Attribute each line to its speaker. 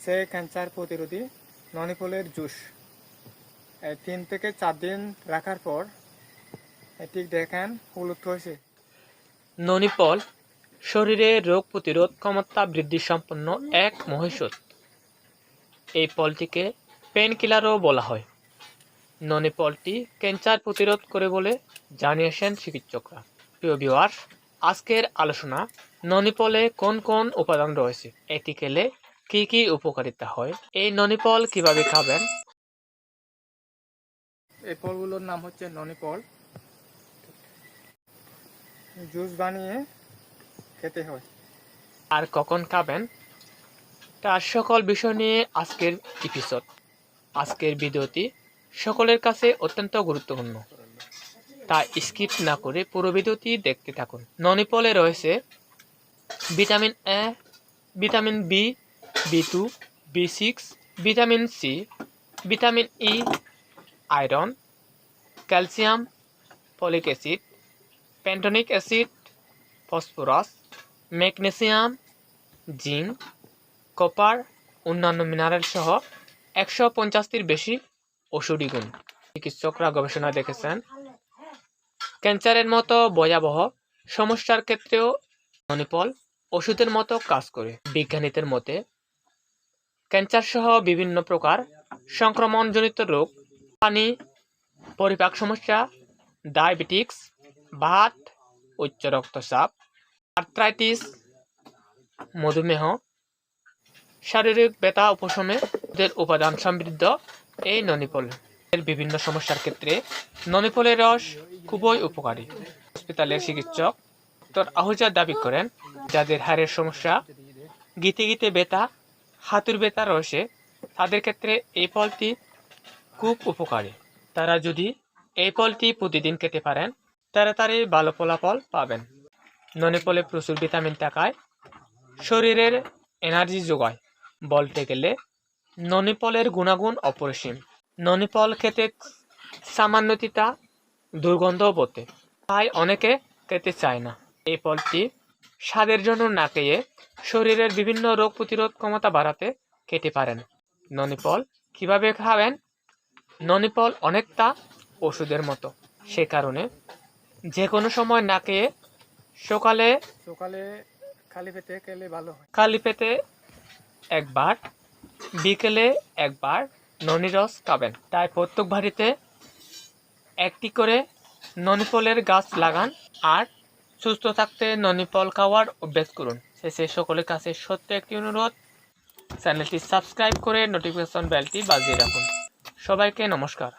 Speaker 1: হচ্ছে ক্যান্সার প্রতিরোধী ননি ফলের জুস। 3 থেকে 4 দিন রাখার পর ঠিক দেখেন হলুদ হয়েছে।
Speaker 2: ননি ফল শরীরে রোগ প্রতিরোধ ক্ষমতা বৃদ্ধি সম্পন্ন এক মহৌষধ। এই ফলটিকে পেন কিলারও বলা হয়। ননি ফলটি ক্যান্সার প্রতিরোধ করে বলে জানিয়েছেন চিকিৎসকরা। প্রিয় ভিউয়ার্স, আজকের আলোচনা ননি ফলে কোন কোন উপাদান রয়েছে, এটি খেলে কি কি উপকারিতা হয়, এই ননি ফল কিভাবে খাবেন।
Speaker 1: এই ফলগুলোর নাম হচ্ছে ননি ফল। জুস বানিয়ে খেতে হয়।
Speaker 2: আর কখন খাবেন, তার সকল বিষয় নিয়ে আজকের এপিসোড। আজকের ভিডিওটি সকলের কাছে অত্যন্ত গুরুত্বপূর্ণ, তাই স্কিপ না করে পুরো ভিডিওটি দেখতে থাকুন। ননি ফলে রয়েছে vitamin A, vitamin B, B2, B6, vitamin C, vitamin E, iron, calcium, folic acid, pantothenic acid, phosphorus, magnesium, zinc, copper, অন্যান্য মিনারেল সহ 150টির বেশি ঔষধি গুণ। চিকিৎসকরা গবেষণা দেখেছেন ক্যান্সারের মতো ভয়াবহ সমস্যার ক্ষেত্রেও ননি ফল ওষুধের মতো কাজ করে। বিজ্ঞানীদের মতে ক্যান্সার সহ বিভিন্ন প্রকার সংক্রমণজনিত রোগ, পানি, পরিপাক সমস্যা, ডায়াবেটিক্স, বাত, উচ্চ রক্তচাপ, আর্থ্রাইটিস, মধুমেহ, শারীরিক ব্যথা উপশমে উপাদান সমৃদ্ধ এই ননি ফল এর বিভিন্ন সমস্যার ক্ষেত্রে ননি ফলের রস খুবই উপকারী। হাসপাতালের চিকিৎসক ডক্টর আহুজা দাবি করেন, যাদের হাড়ের সমস্যা, গিতে গিতে ব্যথা, হাঁটুর ব্যথা রয়েছে, তাদের ক্ষেত্রে এই ফলটি খুব উপকারী। তারা যদি এই ফলটি প্রতিদিন খেতে পারেন, তাড়াতাড়ি ভালো ফলাফল পাবেন। ননি ফলে প্রচুর ভিটামিন থাকায় শরীরের এনার্জি যোগায়। বলতে গেলে ননি ফলের গুণাগুণ অপরিসীম। ননি ফল খেতে সামান্য তিতা, দুর্গন্ধও বটে, তাই অনেকে খেতে চায় না। এই ফলটি স্বাদের জন্য না খেয়ে শরীরের বিভিন্ন রোগ প্রতিরোধ ক্ষমতা বাড়াতে খেতে পারেন। ননি ফল কিভাবে খাবেন? ননি ফল অনেকটা ওষুধের মতো, সে কারণে যে কোনো সময় না খেয়ে সকালে
Speaker 1: খালি পেটে খেলে ভালো হয়।
Speaker 2: খালি পেটে একবার, বিকেলে একবার ননি রস খাবেন। তাই প্রত্যেক বাড়িতে একটি করে ননি ফলের গাছ লাগান আর সুস্থ থাকতে ননি ফল খাওয়ার অভ্যাস করুন। শেষে সকলের কাছে সত্য একটি অনুরোধ, চ্যানেলটি সাবস্ক্রাইব করে নোটিফিকেশন বেলটি বাজিয়ে রাখুন। সবাইকে নমস্কার।